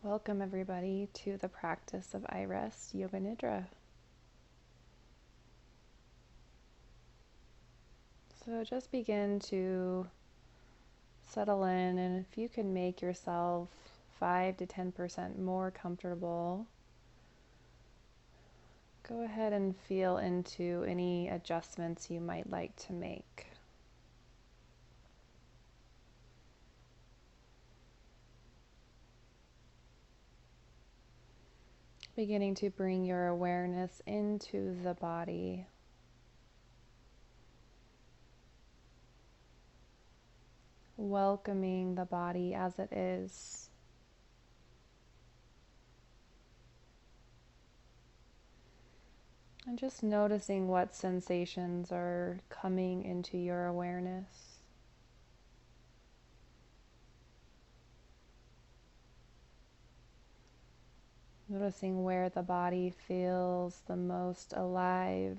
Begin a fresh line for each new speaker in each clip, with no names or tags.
Welcome everybody to the practice of iRest, Yoga Nidra. So just begin to settle in, and if you can make yourself 5 to 10% more comfortable, go ahead and feel into any adjustments you might like to make. Beginning to bring your awareness into the body. Welcoming the body as it is. And just noticing what sensations are coming into your awareness. Noticing where the body feels the most alive,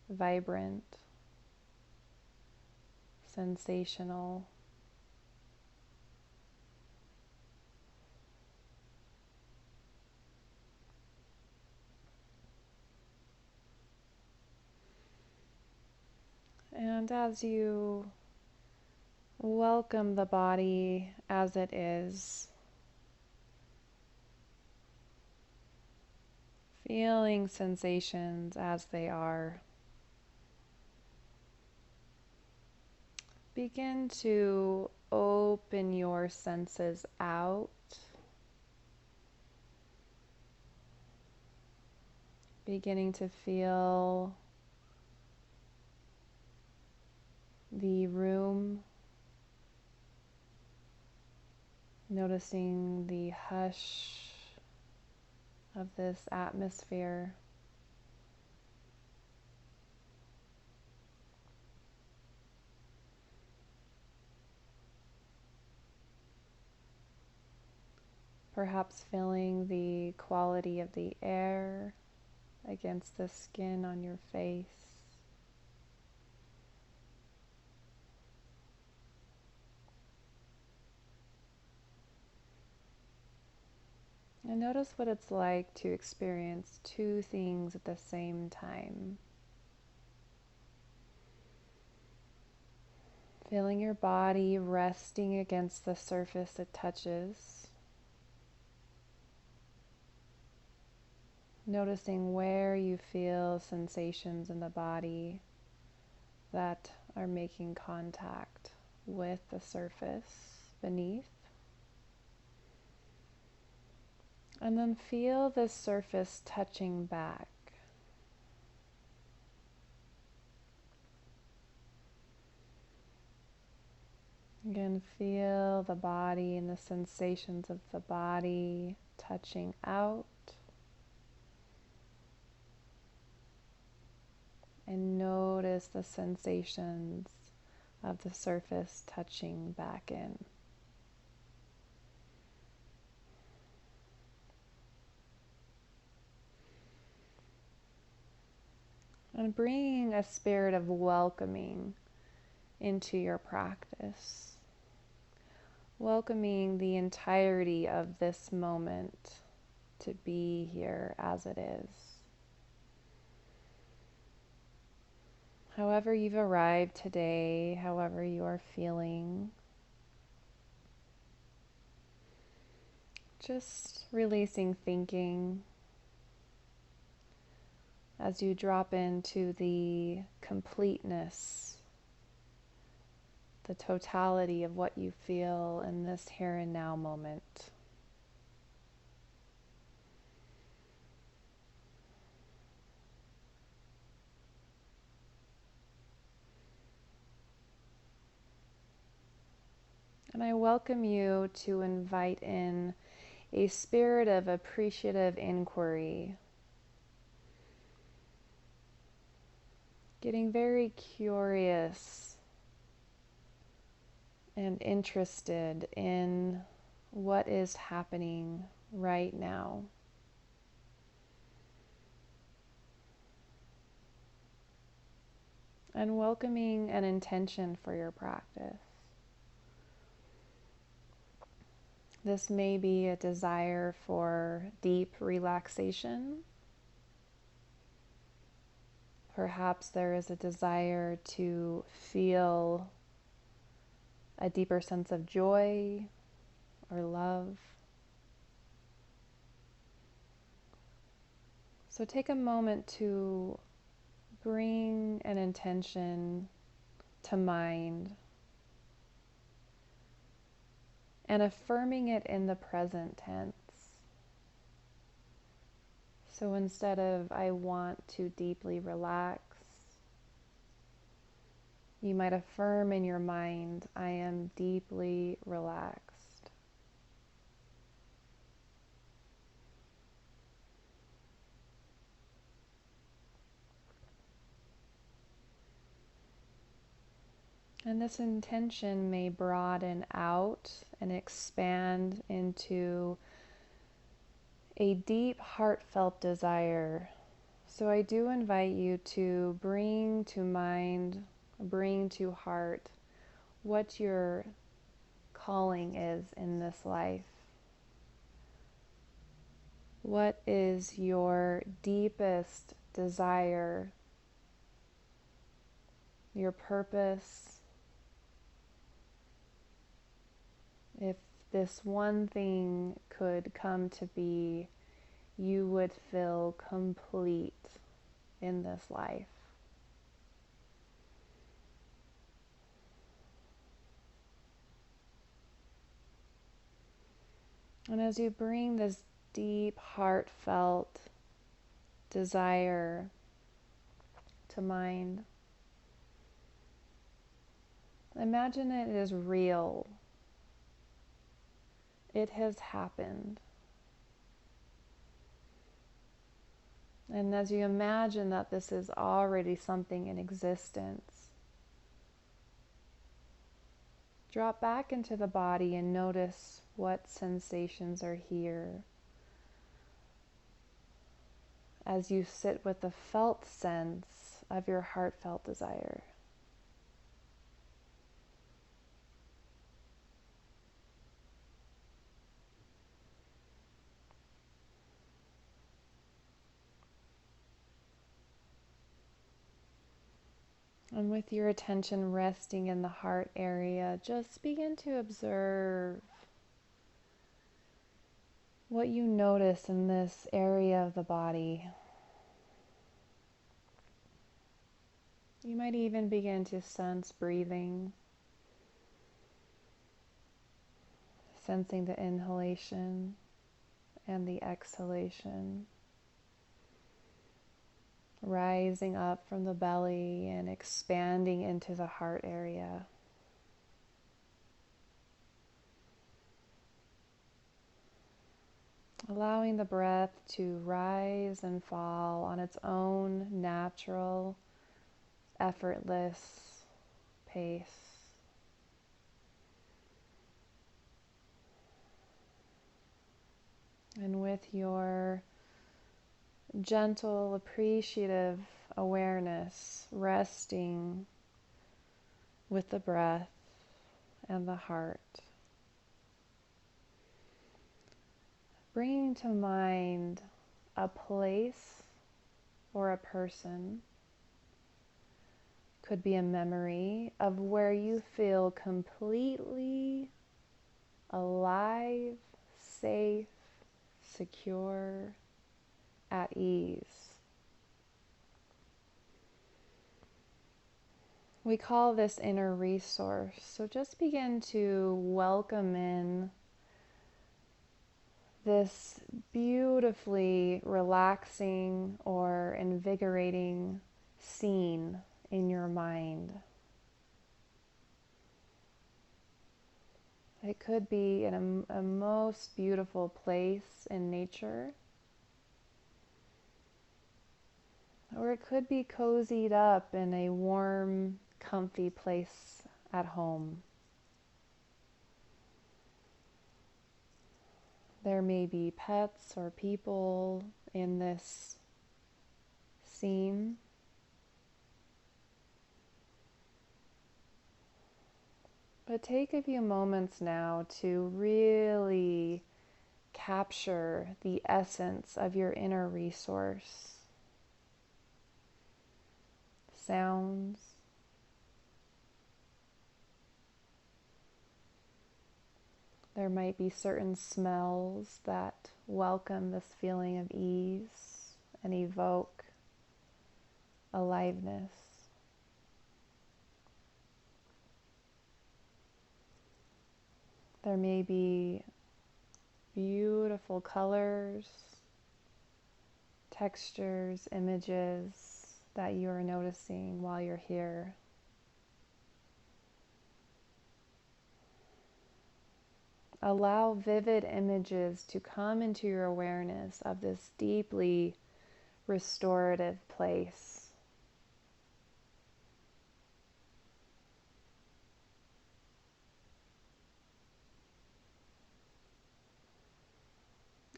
vibrant, sensational. And as you welcome the body as it is, feeling sensations as they are, begin to open your senses out, beginning to feel the room, noticing the hush of this atmosphere. Perhaps feeling the quality of the air against the skin on your face. And notice what it's like to experience two things at the same time. Feeling your body resting against the surface it touches. Noticing where you feel sensations in the body that are making contact with the surface beneath. And then feel the surface touching back. Again, feel the body and the sensations of the body touching out. And notice the sensations of the surface touching back in. And bringing a spirit of welcoming into your practice. Welcoming the entirety of this moment to be here as it is. However you've arrived today, however you are feeling, just releasing thinking as you drop into the completeness, the totality of what you feel in this here and now moment. And I welcome you to invite in a spirit of appreciative inquiry, getting very curious and interested in what is happening right now. And welcoming an intention for your practice. This may be a desire for deep relaxation. Perhaps there is a desire to feel a deeper sense of joy or love. So take a moment to bring an intention to mind and affirming it in the present tense. So instead of I want to deeply relax, you might affirm in your mind, I am deeply relaxed. And this intention may broaden out and expand into a deep, heartfelt desire. So I do invite you to bring to mind, bring to heart what your calling is in this life. What is your deepest desire, your purpose? If this one thing could come to be, you would feel complete in this life. And as you bring this deep, heartfelt desire to mind, imagine it is real. It has happened. And as you imagine that this is already something in existence, drop back into the body and notice what sensations are here as you sit with the felt sense of your heartfelt desire. And with your attention resting in the heart area, just begin to observe what you notice in this area of the body. You might even begin to sense breathing, sensing the inhalation and the exhalation, rising up from the belly and expanding into the heart area. Allowing the breath to rise and fall on its own natural, effortless pace. And with your gentle, appreciative awareness, resting with the breath and the heart, bringing to mind a place or a person, could be a memory of where you feel completely alive, safe, secure, at ease. We call this inner resource. So just begin to welcome in this beautifully relaxing or invigorating scene in your mind. It could be in a most beautiful place in nature, or it could be cozied up in a warm, comfy place at home. There may be pets or people in this scene. But But take a few moments now to really capture the essence of your inner resource. Sounds, there might be certain smells that welcome this feeling of ease and evoke aliveness. There may be beautiful colors, textures, images that you are noticing while you're here. Allow vivid images to come into your awareness of this deeply restorative place.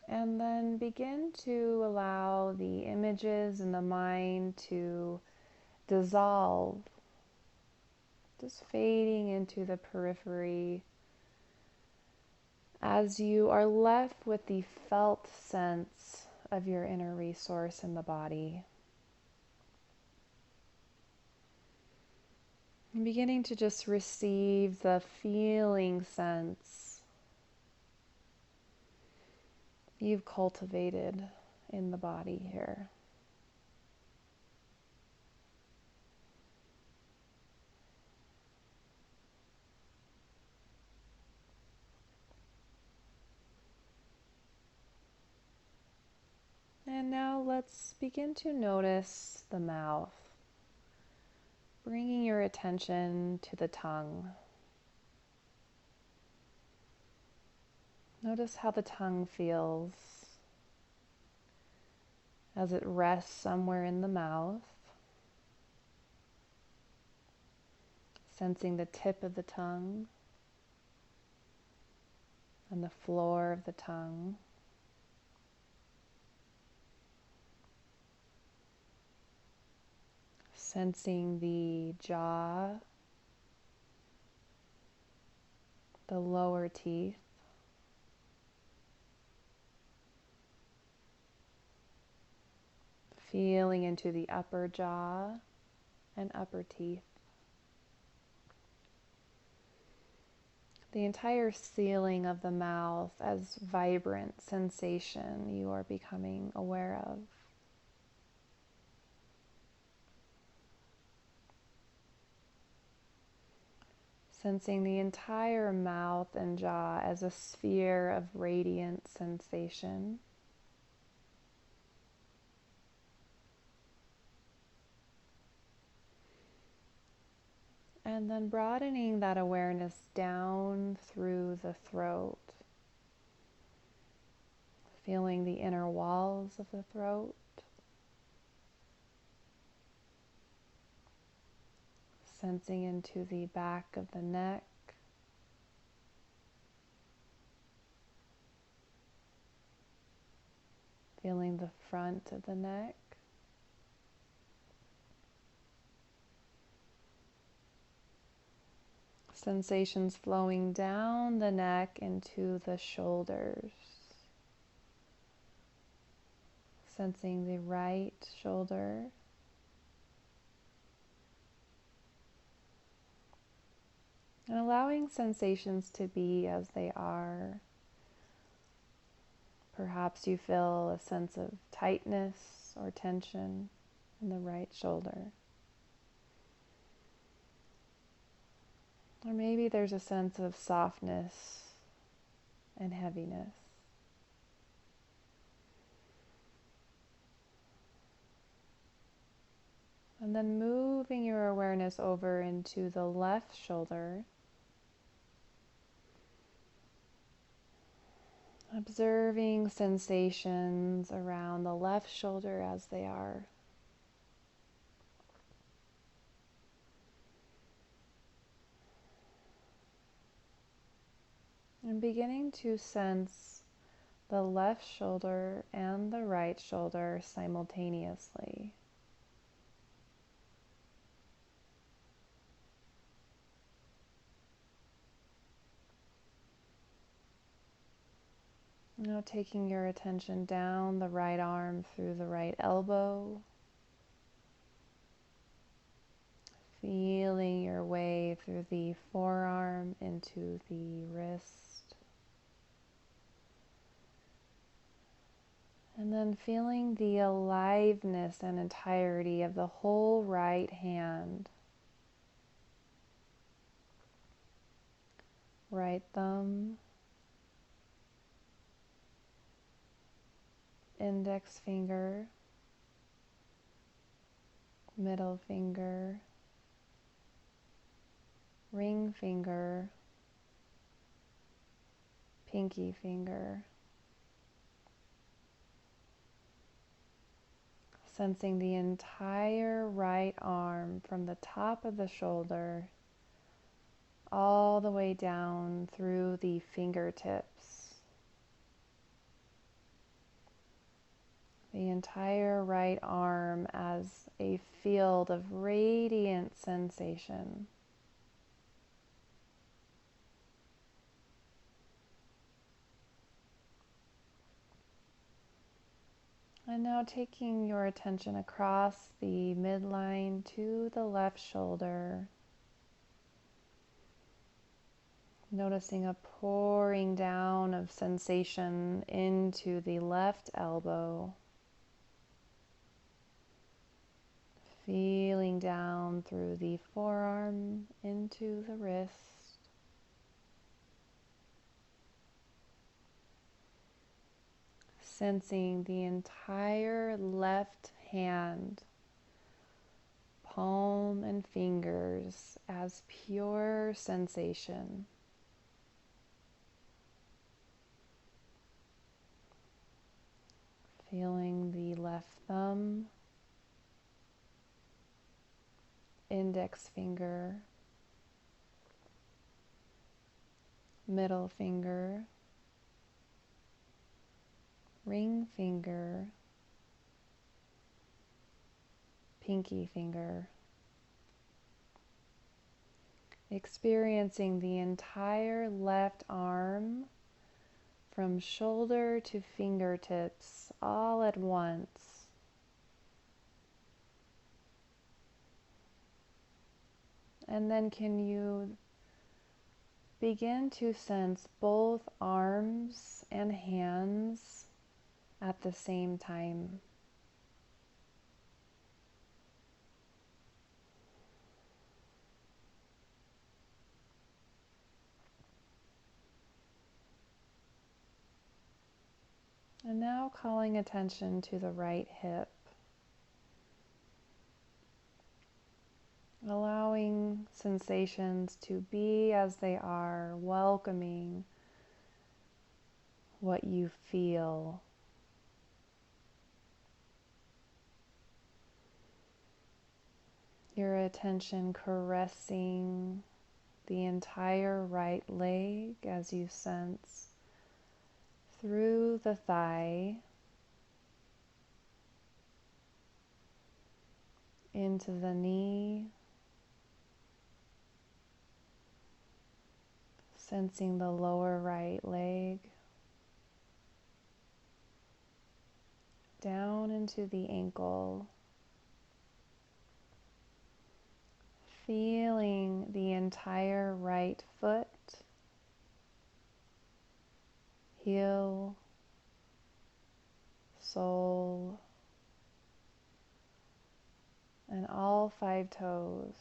And then begin to allow the images in the mind to dissolve, just fading into the periphery as you are left with the felt sense of your inner resource in the body. And beginning to just receive the feeling sense you've cultivated in the body here. And now let's begin to notice the mouth, bringing your attention to the tongue. Notice how the tongue feels as it rests somewhere in the mouth, sensing the tip of the tongue and the floor of the tongue. Sensing the jaw, the lower teeth, feeling into the upper jaw and upper teeth. The entire sealing of the mouth as vibrant sensation you are becoming aware of. Sensing the entire mouth and jaw as a sphere of radiant sensation. And then broadening that awareness down through the throat. Feeling the inner walls of the throat. Sensing into the back of the neck. Feeling the front of the neck. Sensations flowing down the neck into the shoulders. Sensing the right shoulder. And allowing sensations to be as they are. Perhaps you feel a sense of tightness or tension in the right shoulder. Or maybe there's a sense of softness and heaviness. And then moving your awareness over into the left shoulder. Observing sensations around the left shoulder as they are. And beginning to sense the left shoulder and the right shoulder simultaneously. Now taking your attention down the right arm through the right elbow, feeling your way through the forearm into the wrist, and then feeling the aliveness and entirety of the whole right hand, right thumb, index finger, middle finger, ring finger, pinky finger. Sensing the entire right arm from the top of the shoulder all the way down through the fingertips. The entire right arm as a field of radiant sensation. And now taking your attention across the midline to the left shoulder, noticing a pouring down of sensation into the left elbow, feeling down through the forearm into the wrist, sensing the entire left hand, palm and fingers as pure sensation. Feeling the left thumb, index finger, middle finger, ring finger, pinky finger. Experiencing the entire left arm from shoulder to fingertips all at once. And then can you begin to sense both arms and hands at the same time? And now calling attention to the right hip, allowing sensations to be as they are, welcoming what you feel. Your attention caressing the entire right leg as you sense through the thigh into the knee, sensing the lower right leg, down into the ankle, feeling the entire right foot, heel, sole, and all 5 toes.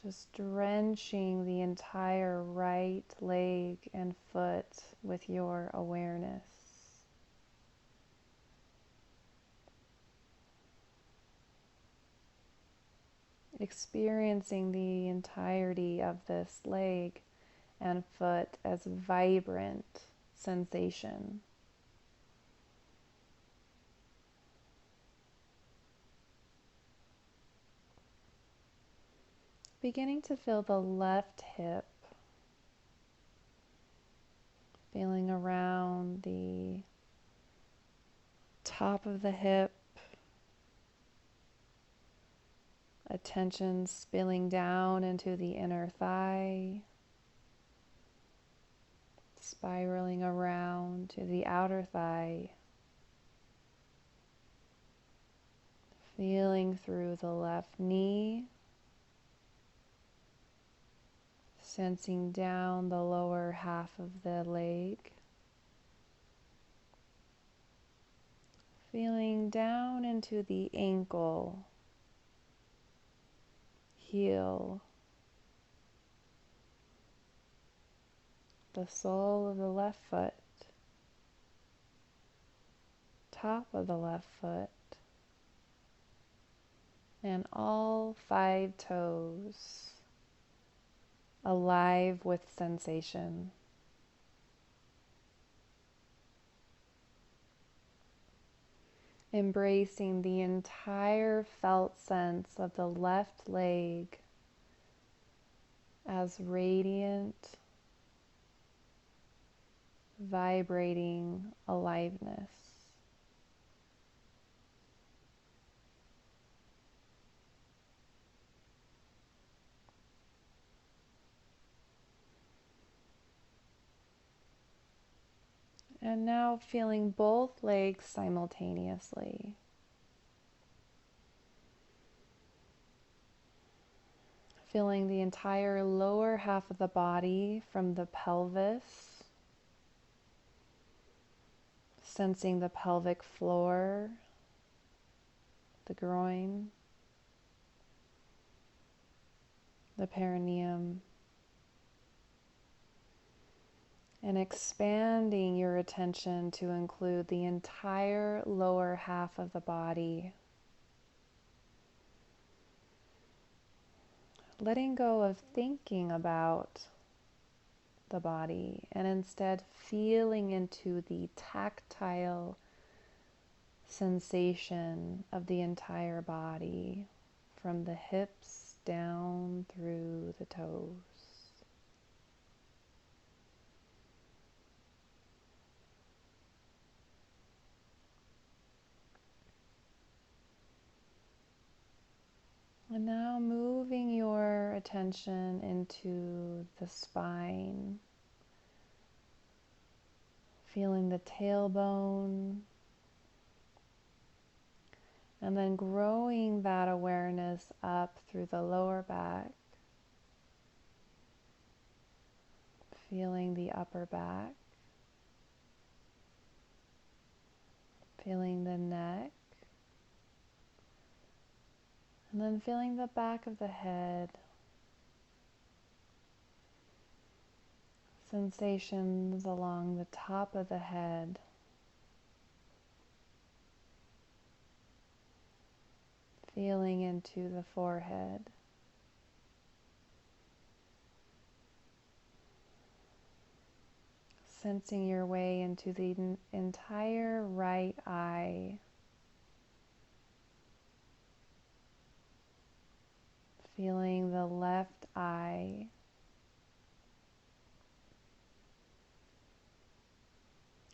Just drenching the entire right leg and foot with your awareness. Experiencing the entirety of this leg and foot as vibrant sensation. Beginning to feel the left hip, feeling around the top of the hip, attention spilling down into the inner thigh, spiraling around to the outer thigh, feeling through the left knee, sensing down the lower half of the leg, feeling down into the ankle, heel, the sole of the left foot, top of the left foot, and all 5 toes alive with sensation. Embracing the entire felt sense of the left leg as radiant, vibrating aliveness. And now feeling both legs simultaneously. Feeling the entire lower half of the body from the pelvis, sensing the pelvic floor, the groin, the perineum, and expanding your attention to include the entire lower half of the body. Letting go of thinking about the body and instead feeling into the tactile sensation of the entire body from the hips down through the toes. And now moving your attention into the spine, feeling the tailbone, and then growing that awareness up through the lower back, feeling the upper back, feeling the neck, and then feeling the back of the head. Sensations along the top of the head. Feeling into the forehead. Sensing your way into the entire right eye. Feeling the left eye.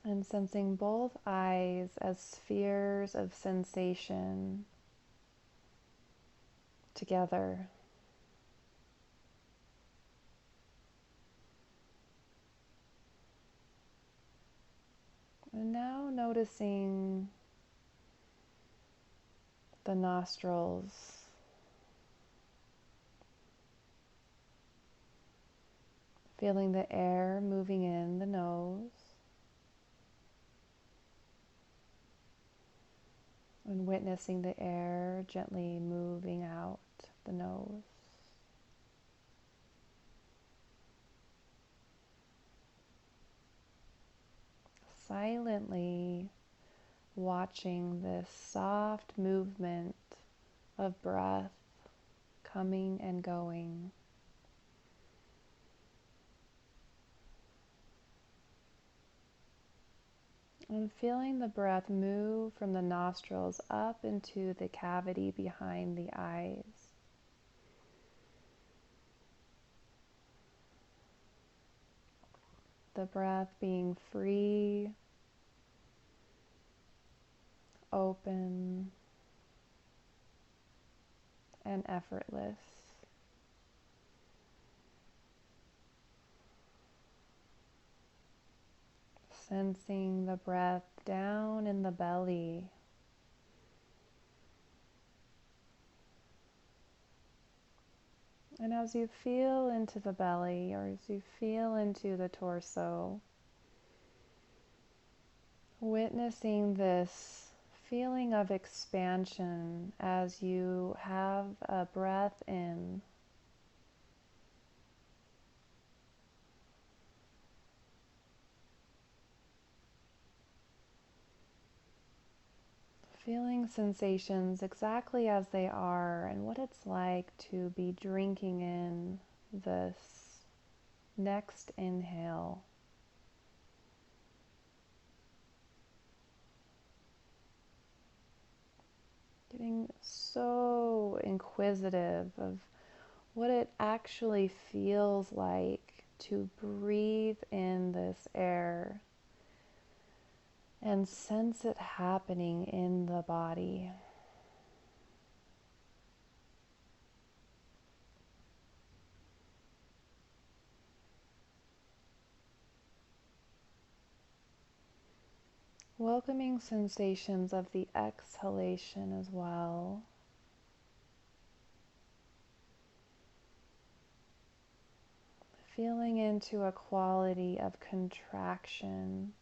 And sensing both eyes as spheres of sensation together. And now noticing the nostrils, feeling the air moving in the nose, and witnessing the air gently moving out the nose. Silently watching this soft movement of breath coming and going. And feeling the breath move from the nostrils up into the cavity behind the eyes. The breath being free, open, and effortless. sensing the breath down in the belly. And as you feel into the belly, or as you feel into the torso, witnessing this feeling of expansion as you have a breath in. Feeling sensations exactly as they are and what it's like to be drinking in this next inhale. Getting so inquisitive of what it actually feels like to breathe in this air and sense it happening in the body. Welcoming sensations of the exhalation as well. Feeling into a quality of contraction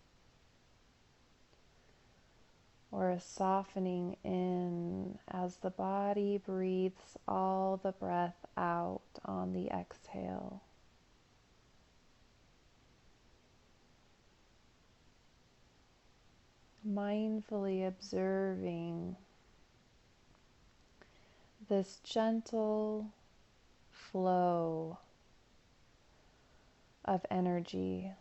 or a softening in as the body breathes all the breath out on the exhale. Mindfully observing this gentle flow of energy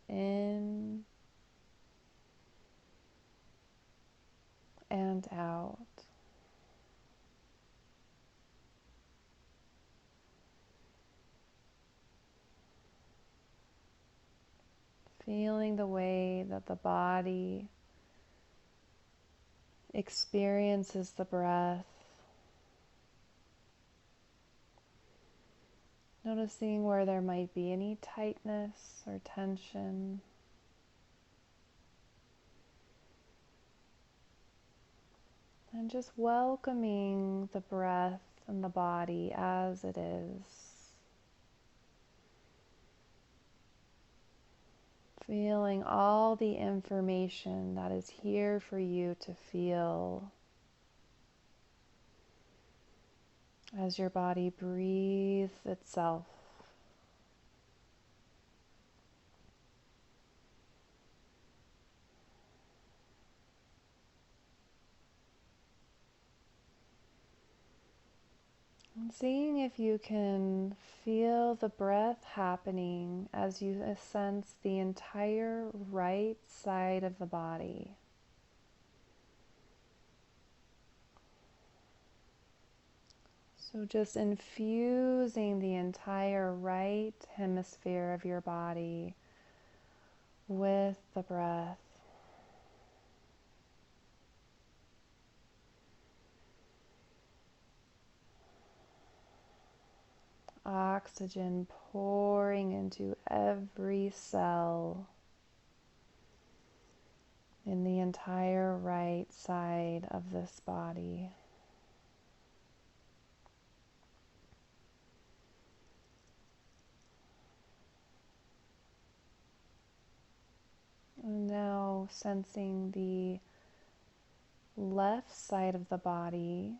in and out. Feeling the way that the body experiences the breath. Noticing where there might be any tightness or tension. And just welcoming the breath and the body as it is. Feeling all the information that is here for you to feel as your body breathes itself. And seeing if you can feel the breath happening as you sense the entire right side of the body. So just infusing the entire right hemisphere of your body with the breath. Oxygen pouring into every cell in the entire right side of this body. And now sensing the left side of the body.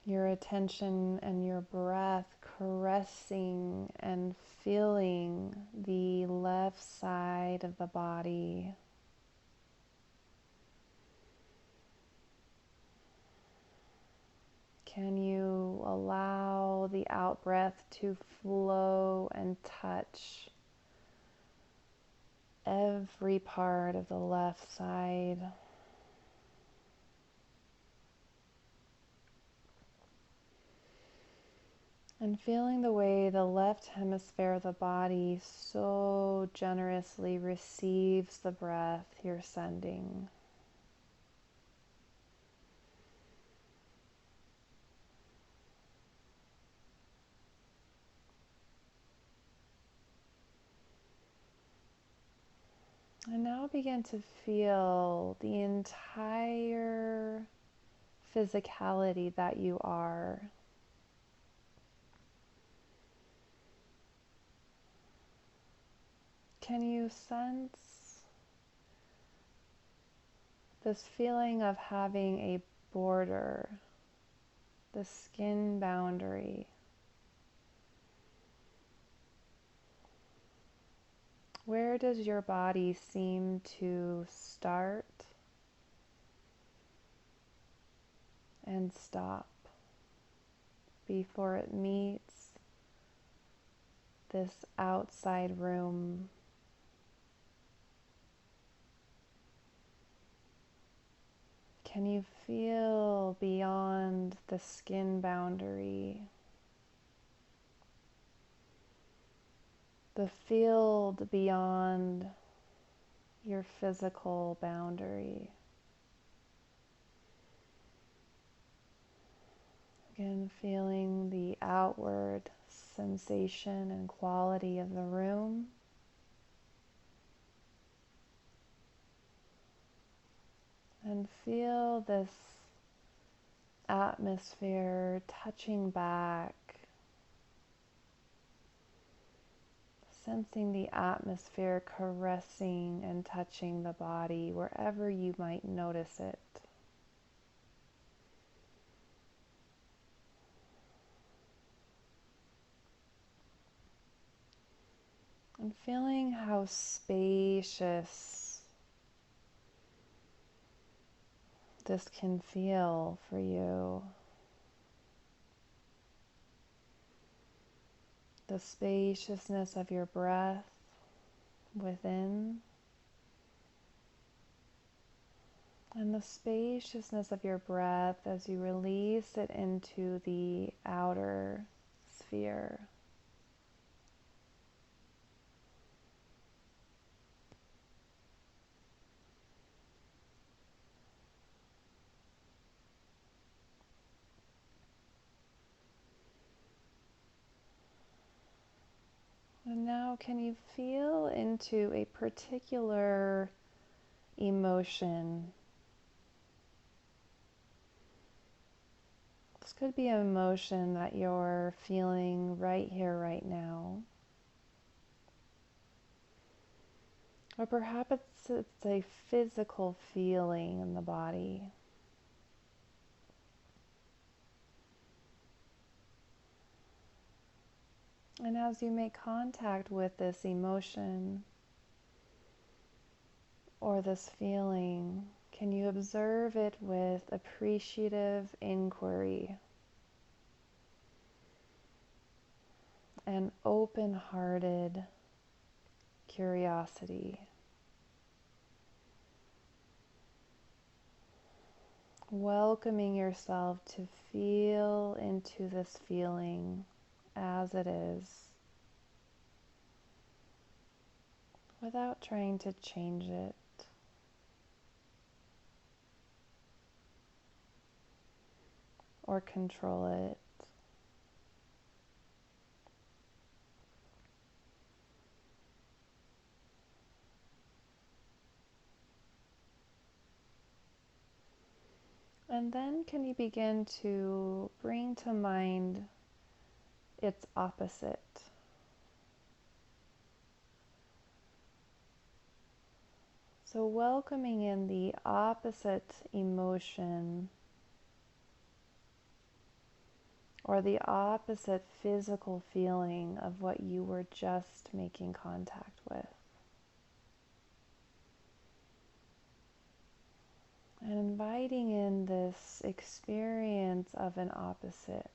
Your attention and your breath caressing and feeling the left side of the body. Can you allow the out-breath to flow and touch every part of the left side? And feeling the way the left hemisphere of the body so generously receives the breath you're sending. And now begin to feel the entire physicality that you are. Can you sense this feeling of having a border, the skin boundary? Where does your body seem to start and stop before it meets this outside room? Can you feel beyond the skin boundary, the field beyond your physical boundary? Again, feeling the outward sensation and quality of the room. And feel this atmosphere touching back, sensing the atmosphere caressing and touching the body wherever you might notice it. And feeling how spacious this can feel for you. The spaciousness of your breath within, and the spaciousness of your breath as you release it into the outer sphere. And now can you feel into a particular emotion? This could be an emotion that you're feeling right here, right now. Or perhaps it's a physical feeling in the body. And as you make contact with this emotion or this feeling, can you observe it with appreciative inquiry and open-hearted curiosity? Welcoming yourself to feel into this feeling as it is, without trying to change it or control it. And then can you begin to bring to mind its opposite? So welcoming in the opposite emotion or the opposite physical feeling of what you were just making contact with. And inviting in this experience of an opposite.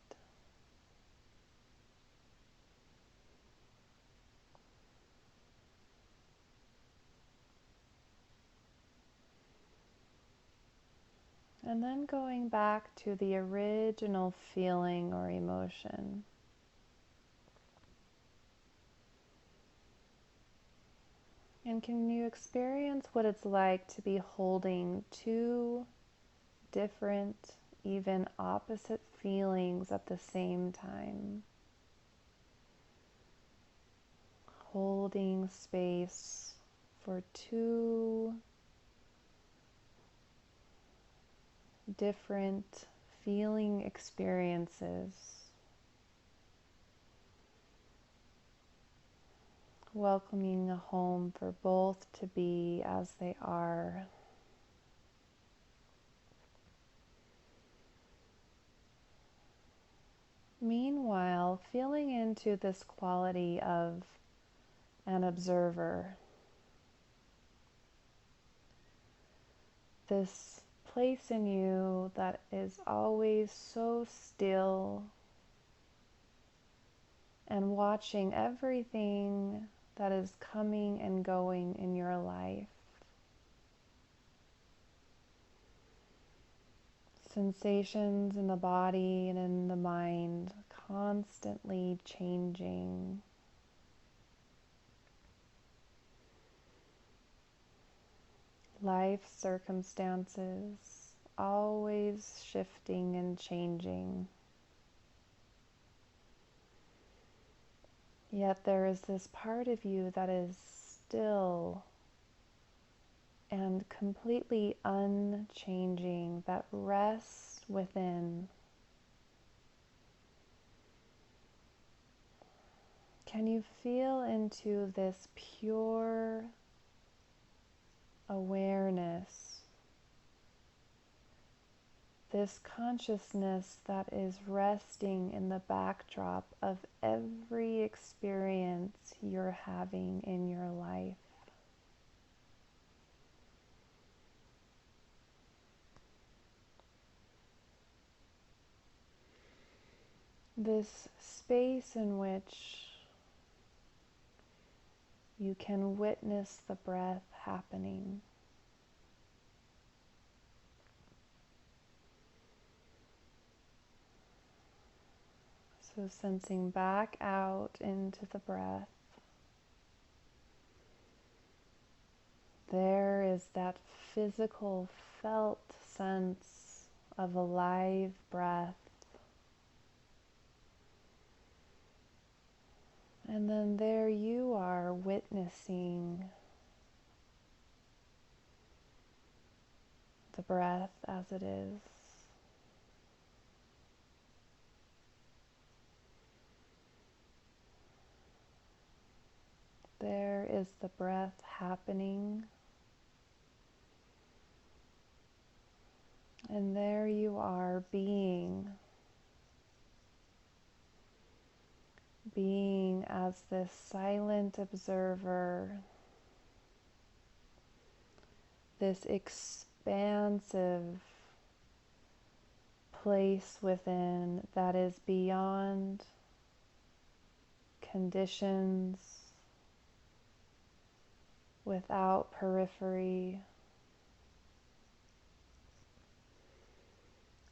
And then going back to the original feeling or emotion. And can you experience what it's like to be holding two different, even opposite feelings at the same time? Holding space for two different feeling experiences, welcoming a home for both to be as they are. Meanwhile, feeling into this quality of an observer, this place in you that is always so still and watching everything that is coming and going in your life. Sensations in the body and in the mind constantly changing. Life circumstances always shifting and changing. Yet there is this part of you that is still and completely unchanging, that rests within. Can you feel into this pure awareness, this consciousness that is resting in the backdrop of every experience you're having in your life? This space in which you can witness the breath happening. So sensing back out into the breath. There is that physical, felt sense of a live breath. And then there you are witnessing the breath as it is. There is the breath happening. And there you are being as this silent observer, this expansive place within that is beyond conditions, without periphery,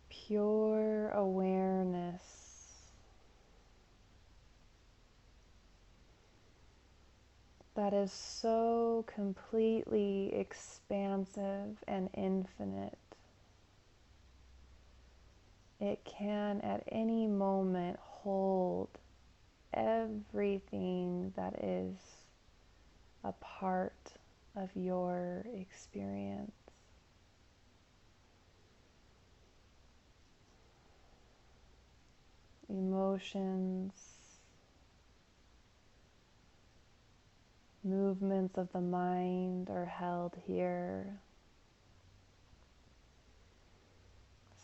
pure awareness. That is so completely expansive and infinite. It can at any moment hold everything that is a part of your experience. Emotions, movements of the mind are held here.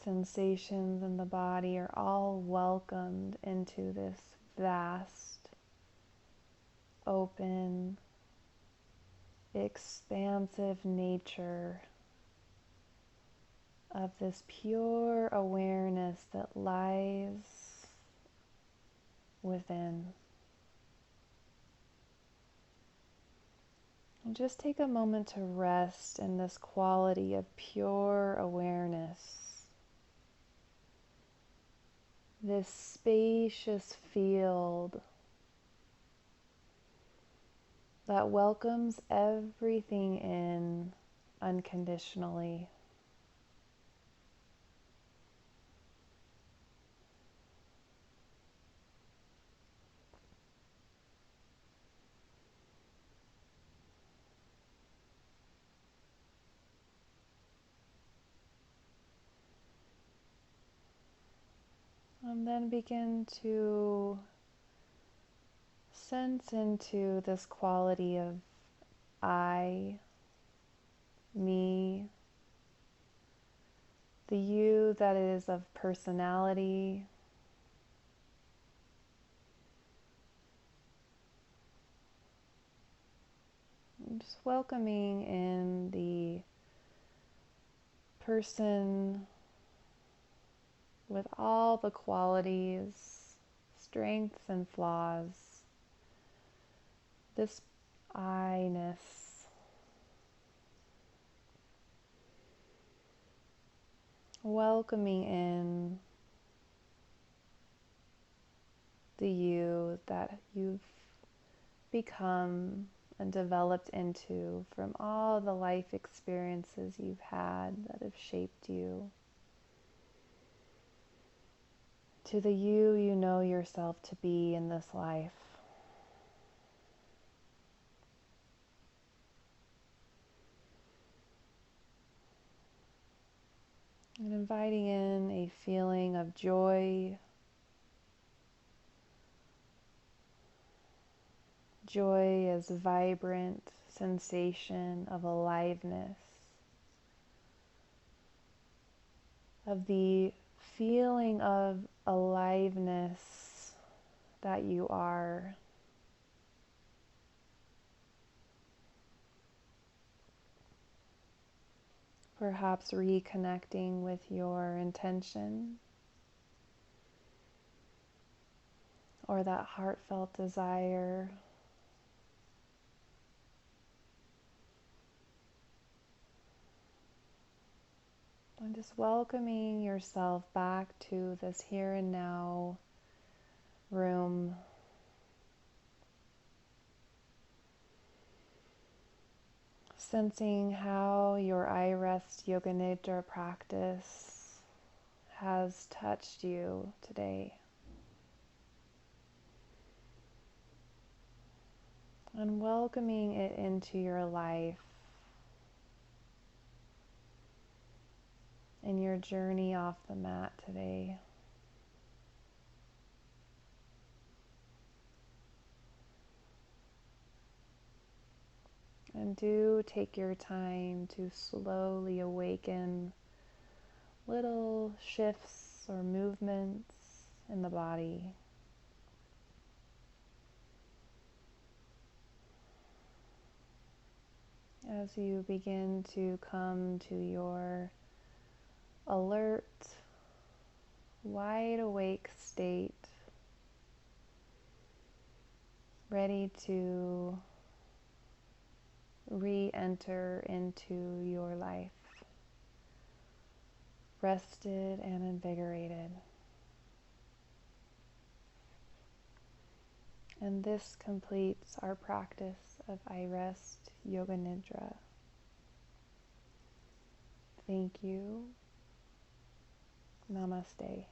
Sensations in the body are all welcomed into this vast, open, expansive nature of this pure awareness that lies within. And just take a moment to rest in this quality of pure awareness, this spacious field that welcomes everything in unconditionally. And then begin to sense into this quality of I, me, the you that is of personality, and just welcoming in the person with all the qualities, strengths and flaws, this I-ness, welcoming in the you that you've become and developed into from all the life experiences you've had that have shaped you, to the you know yourself to be in this life. And inviting in a feeling of joy, joy as vibrant sensation of aliveness, of the feeling of aliveness that you are. Perhaps reconnecting with your intention or that heartfelt desire. And just welcoming yourself back to this here and now room. Sensing how your iRest Yoga Nidra practice has touched you today. And welcoming it into your life and your journey off the mat today. And do take your time to slowly awaken little shifts or movements in the body. As you begin to come to your alert, wide awake state, ready to re-enter into your life, rested and invigorated. And this completes our practice of iRest Yoga Nidra. Thank you. Namaste.